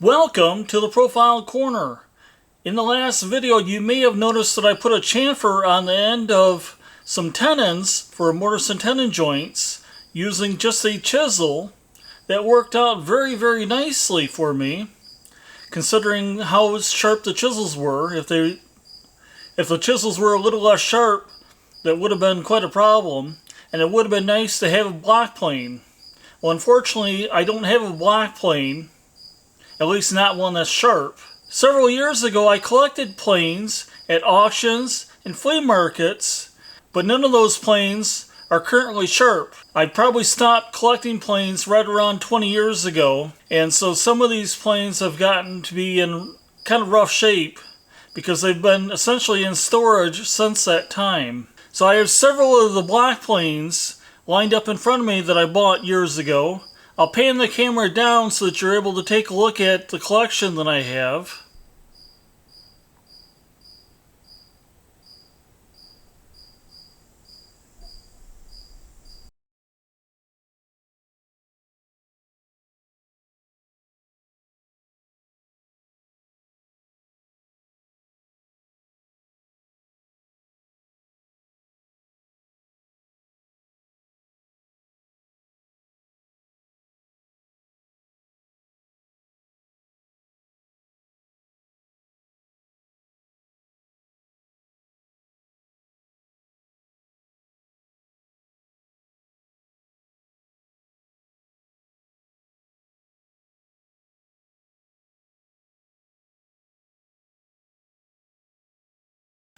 Welcome to the Profile Corner. In the last video you may have noticed that I put a chamfer on the end of some tenons for mortise and tenon joints using just a chisel. That worked out very nicely for me, considering how sharp the chisels were. If the chisels were a little less sharp, that would have been quite a problem, and it would have been nice to have a block plane. Well, unfortunately I don't have a block plane. At least not one that's sharp. Several years ago I collected planes at auctions and flea markets, but none of those planes are currently sharp. I probably stopped collecting planes right around 20 years ago, and so some of these planes have gotten to be in kind of rough shape because they've been essentially in storage since that time. So I have several of the block planes lined up in front of me that I bought years ago. I'll pan the camera down so that you're able to take a look at the collection that I have.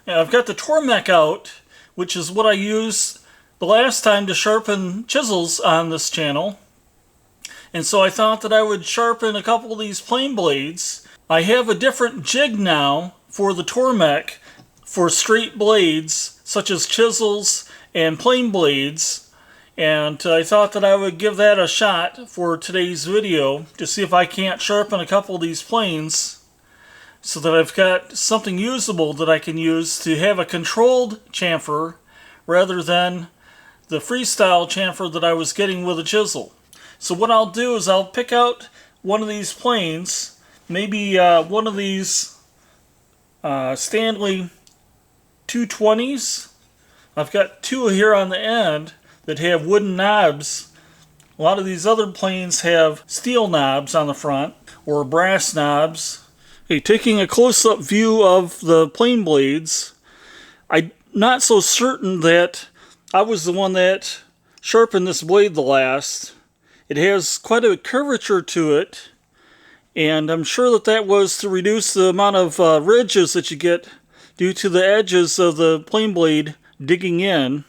Now, I've got the Tormek out, which is what I used the last time to sharpen chisels on this channel. And so I thought that I would sharpen a couple of these plane blades. I have a different jig now for the Tormek for straight blades, such as chisels and plane blades. And I thought that I would give that a shot for today's video to see if I can't sharpen a couple of these planes, so that I've got something usable that I can use to have a controlled chamfer rather than the freestyle chamfer that I was getting with a chisel. So what I'll do is I'll pick out one of these planes, maybe one of these Stanley 220s. I've got two here on the end that have wooden knobs. A lot of these other planes have steel knobs on the front or brass knobs. Okay, taking a close-up view of the plane blades, I'm not so certain that I was the one that sharpened this blade the last. It has quite a curvature to it, and I'm sure that that was to reduce the amount of ridges that you get due to the edges of the plane blade digging in.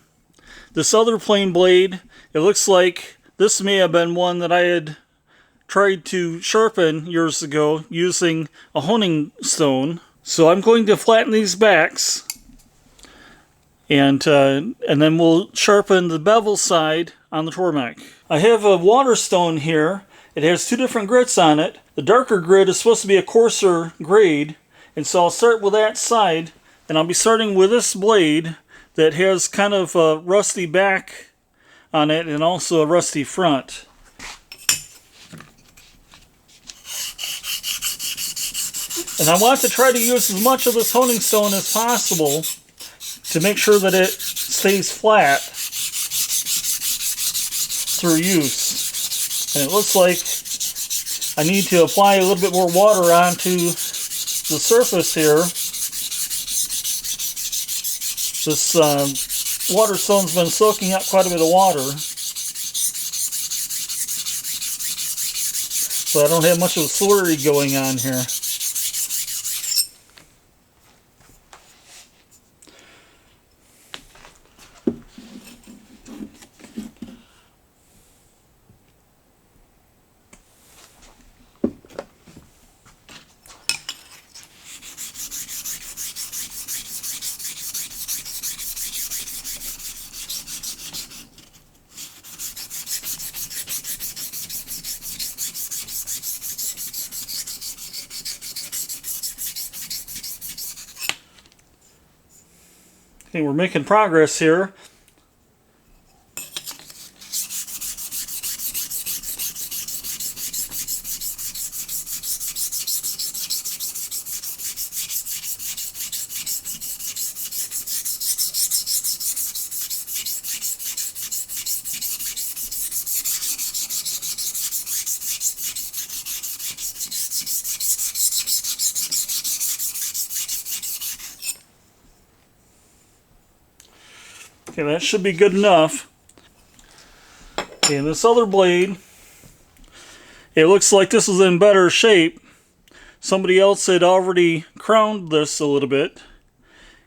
This other plane blade, it looks like this may have been one that I had tried to sharpen years ago using a honing stone. So I'm going to flatten these backs, and then we'll sharpen the bevel side on the Tormek. I have a water stone here. It has two different grits on it. The darker grit is supposed to be a coarser grade, and so I'll start with that side, and I'll be starting with this blade that has kind of a rusty back on it and also a rusty front. And I want to try to use as much of this honing stone as possible to make sure that it stays flat through use. And it looks like I need to apply a little bit more water onto the surface here. This water stone's been soaking up quite a bit of water, so I don't have much of a slurry going on here. Okay, we're making progress here. Okay, that should be good enough. Okay, and this other blade, it looks like this is in better shape. Somebody else had already crowned this a little bit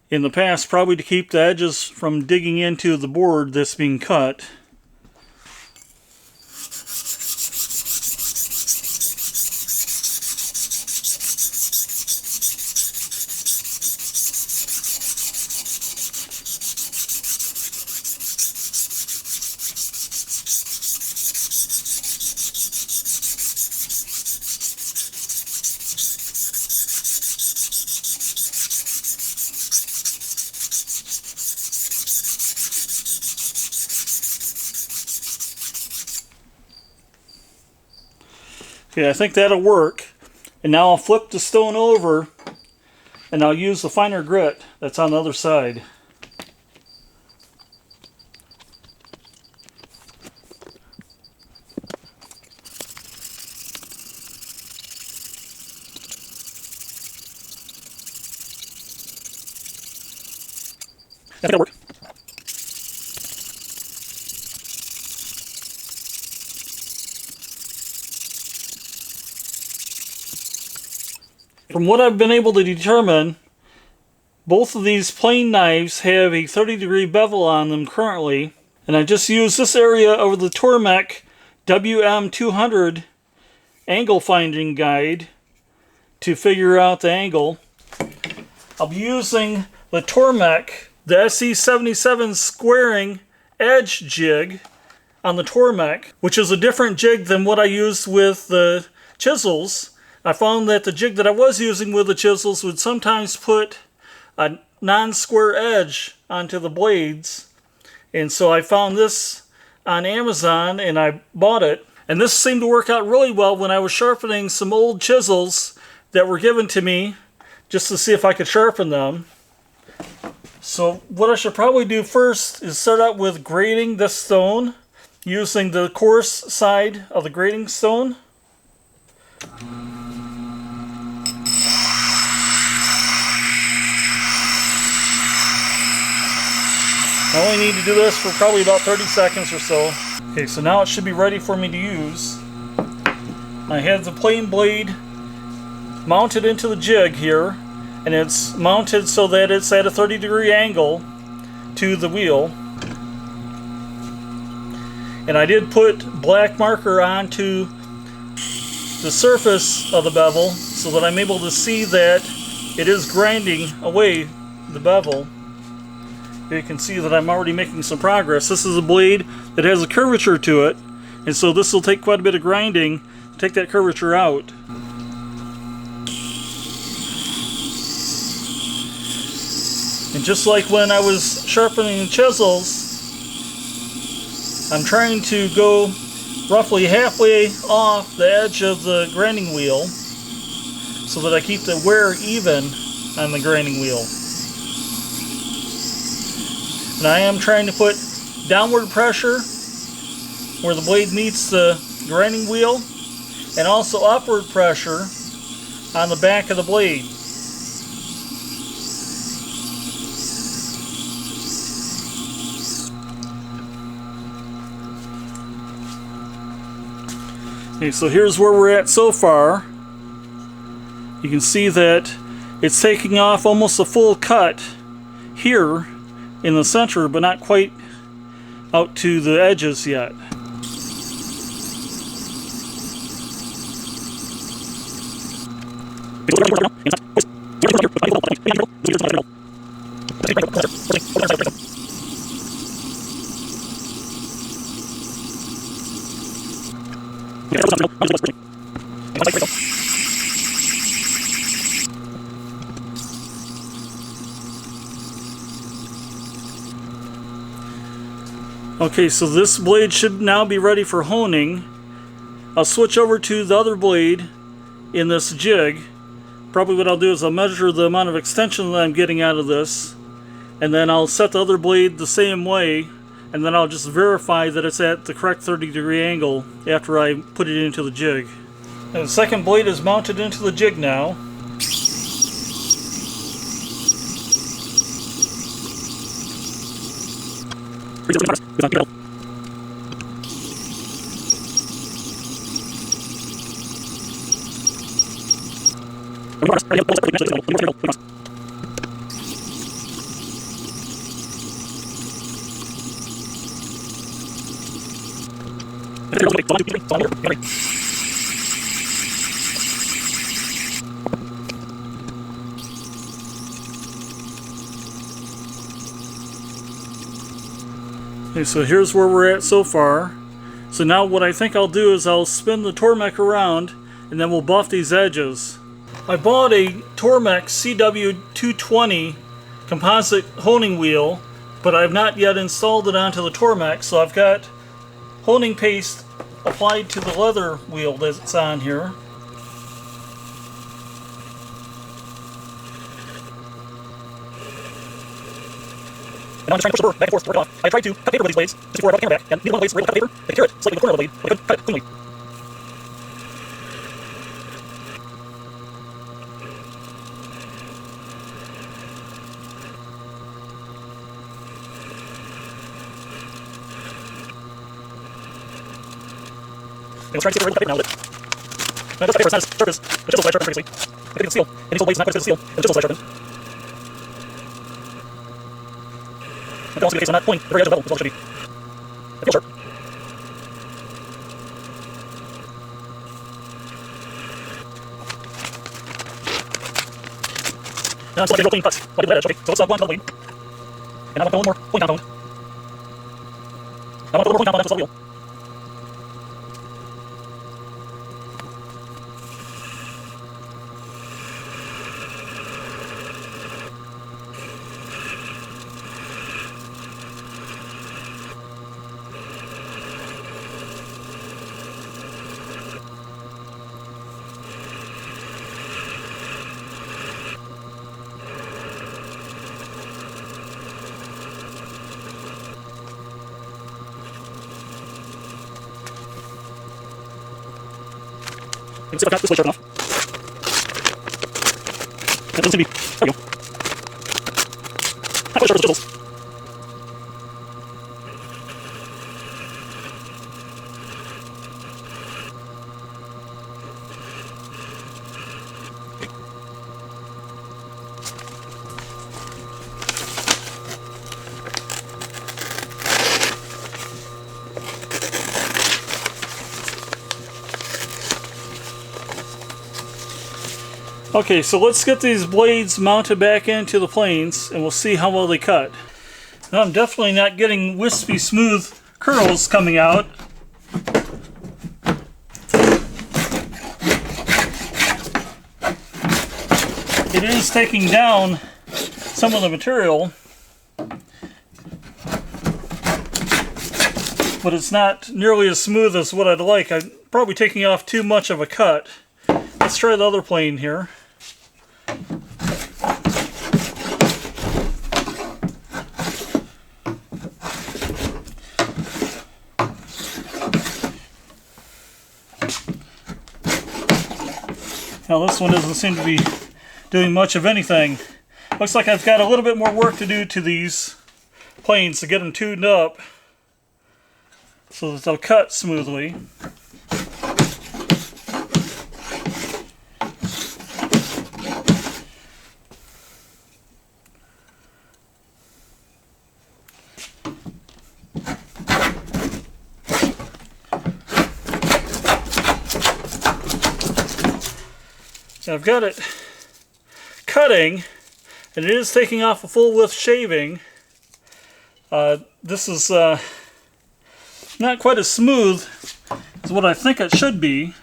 in the past, probably to keep the edges from digging into the board that's being cut. Okay, I think that'll work. And now I'll flip the stone over and I'll use the finer grit that's on the other side. I think that'll work. From what I've been able to determine, both of these plane knives have a 30-degree bevel on them currently, and I just used this area over the Tormek WM200 angle finding guide to figure out the angle. I'll be using the Tormek, the SE77 squaring edge jig on the Tormek, which is a different jig than what I used with the chisels. I found that the jig that I was using with the chisels would sometimes put a non-square edge onto the blades. And so I found this on Amazon and I bought it. And this seemed to work out really well when I was sharpening some old chisels that were given to me just to see if I could sharpen them. So what I should probably do first is start out with grading this stone using the coarse side of the grading stone. I only need to do this for probably about 30 seconds or so. Okay, so now it should be ready for me to use. I have the plane blade mounted into the jig here, and it's mounted so that it's at a 30-degree angle to the wheel. And I did put black marker onto the surface of the bevel so that I'm able to see that it is grinding away the bevel. You can see that I'm already making some progress. This is a blade that has a curvature to it, and so this will take quite a bit of grinding to take that curvature out. And just like when I was sharpening the chisels, I'm trying to go roughly halfway off the edge of the grinding wheel so that I keep the wear even on the grinding wheel. And I am trying to put downward pressure where the blade meets the grinding wheel, and also upward pressure on the back of the blade. Okay, so here's where we're at so far. You can see that it's taking off almost a full cut here in the center, but not quite out to the edges yet. Okay, so this blade should now be ready for honing. I'll switch over to the other blade in this jig. Probably what I'll do is I'll measure the amount of extension that I'm getting out of this, and then I'll set the other blade the same way, and then I'll just verify that it's at the correct 30-degree angle after I put it into the jig. And the second blade is mounted into the jig now. Okay, so here's where we're at so far. So now what I think I'll do is I'll spin the Tormek around and then we'll buff these edges. I bought a Tormek CW220 composite honing wheel, but I've not yet installed it onto the Tormek, so I've got honing paste applied to the leather wheel that's on here. And I'm just trying to push the burr back and forth to work it off. I tried to cut paper with these blades just before I brought the camera back, and neither one of the blades were able to cut paper. They could cure it slightly with the corner of the blade, but they couldn't cut it cleanly. And let's try to see if we're able to cut paper now with it. And it does cut paper, it's not as sharp as the chisels I sharpened previously. I think it's steel, and these old blades are not quite as good as steel, and the chisels I sharpened. It can also be the case I'm not pulling the very edge of the bevel as well as it should be. It feels sharp. Now I'm still getting real clean cuts. I'll do that edge, okay. So let's go on to the blade. And now I'm going to put a little more pulling compound. Now I want to put a little more pulling compound onto the wheel. You can see if I've got this blade sharp enough. That doesn't seem to be. There we go. Not quite as sharp as the chisels. Okay, so let's get these blades mounted back into the planes and we'll see how well they cut. Now I'm definitely not getting wispy smooth curls coming out. It is taking down some of the material, but it's not nearly as smooth as what I'd like. I'm probably taking off too much of a cut. Let's try the other plane here. Now this one doesn't seem to be doing much of anything. Looks like I've got a little bit more work to do to these planes to get them tuned up so that they'll cut smoothly. I've got it cutting, and it is taking off a full width shaving. This is not quite as smooth as what I think it should be,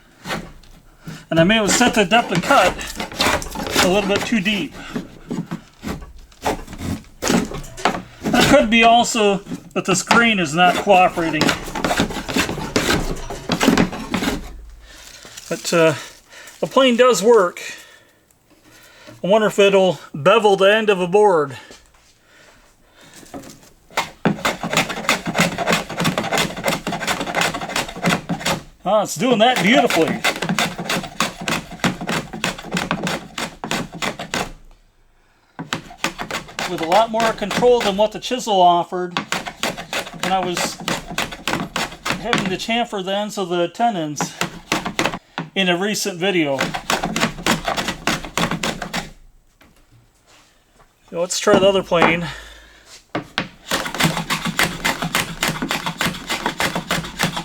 and I may have set the depth of cut a little bit too deep. It could be also that this grain is not cooperating. But the plane does work. I wonder if it'll bevel the end of a board. Oh, it's doing that beautifully. With a lot more control than what the chisel offered. when I was having to chamfer the ends of the tenons in a recent video. So let's try the other plane.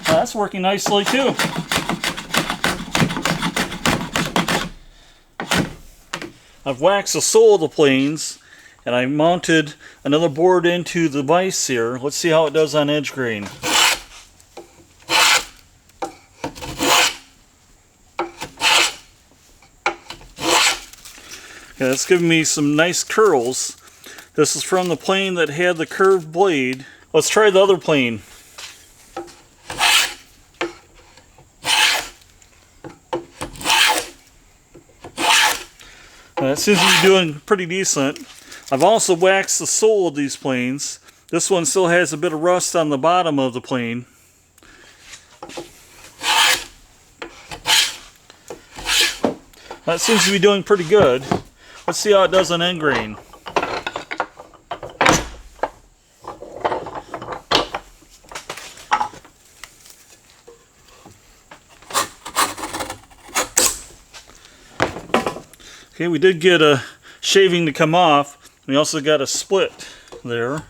That's working nicely too. I've waxed the sole of the planes and I mounted another board into the vise here. Let's see how it does on edge grain. Okay, that's giving me some nice curls. This is from the plane that had the curved blade. Let's try the other plane. That seems to be doing pretty decent. I've also waxed the sole of these planes. This one still has a bit of rust on the bottom of the plane. That seems to be doing pretty good. Let's see how it does on end grain. Okay, we did get a shaving to come off. We also got a split there.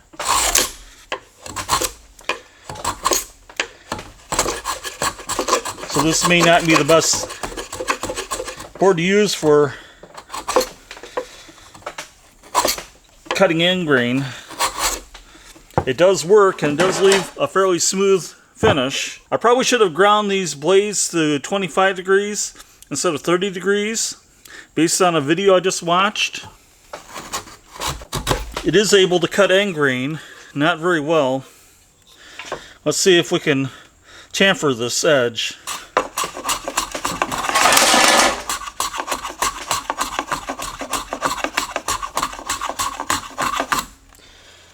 So this may not be the best board to use for cutting end grain. It does work and it does leave a fairly smooth finish. I probably should have ground these blades to 25 degrees instead of 30 degrees. Based on a video I just watched, it is able to cut end grain, not very well. Let's see if we can chamfer this edge.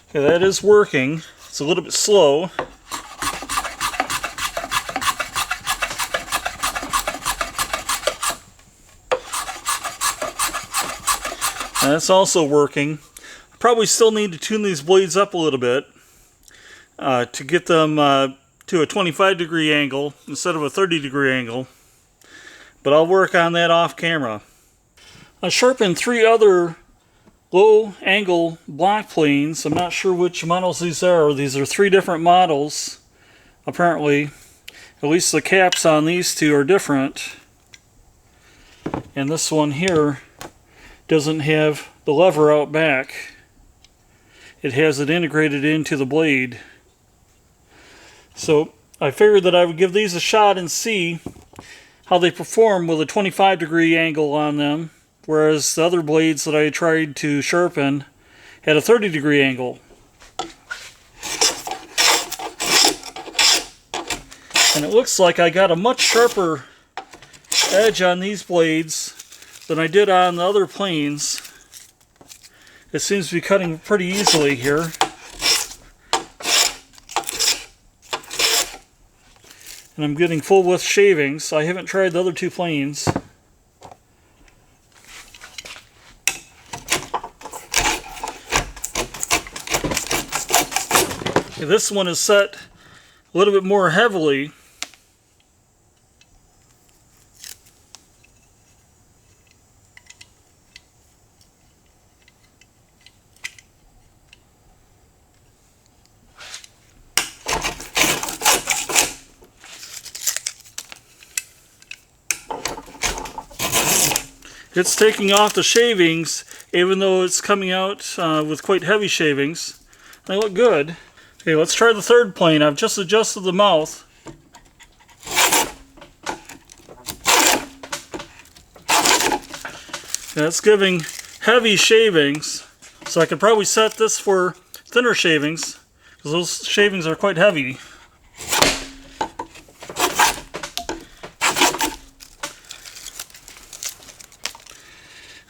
Okay, that is working. It's a little bit slow. And that's also working. I probably still need to tune these blades up a little bit to get them to a 25 degree angle instead of a 30 degree angle. But I'll work on that off camera. I sharpened 3 other low angle block planes. I'm not sure which models these are. These are 3 different models apparently. At least the caps on these 2 are different. And this one here doesn't have the lever out back. It has it integrated into the blade. So I figured that I would give these a shot and see how they perform with a 25 degree angle on them, whereas the other blades that I tried to sharpen had a 30 degree angle. And it looks like I got a much sharper edge on these blades than I did on the other planes. It seems to be cutting pretty easily here. And I'm getting full width shavings. I haven't tried the other 2 planes. Okay, this one is set a little bit more heavily. It's taking off the shavings, even though it's coming out with quite heavy shavings. They look good. Okay, let's try the third plane. I've just adjusted the mouth. That's giving heavy shavings, so I could probably set this for thinner shavings, because those shavings are quite heavy.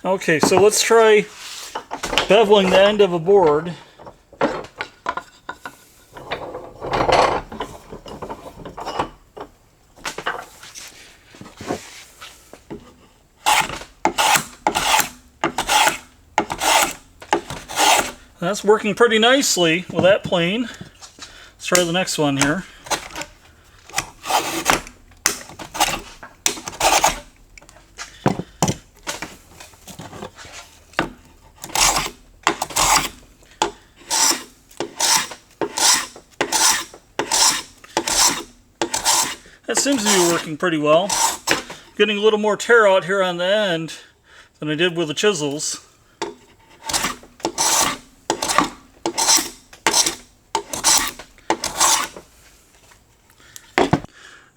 Okay, so let's try beveling the end of a board. That's working pretty nicely with that plane. Let's Let's try the next one here. That seems to be working pretty well. Getting a little more tear out here on the end than I did with the chisels.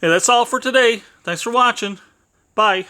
Hey, that's all for today. Thanks for watching. Bye.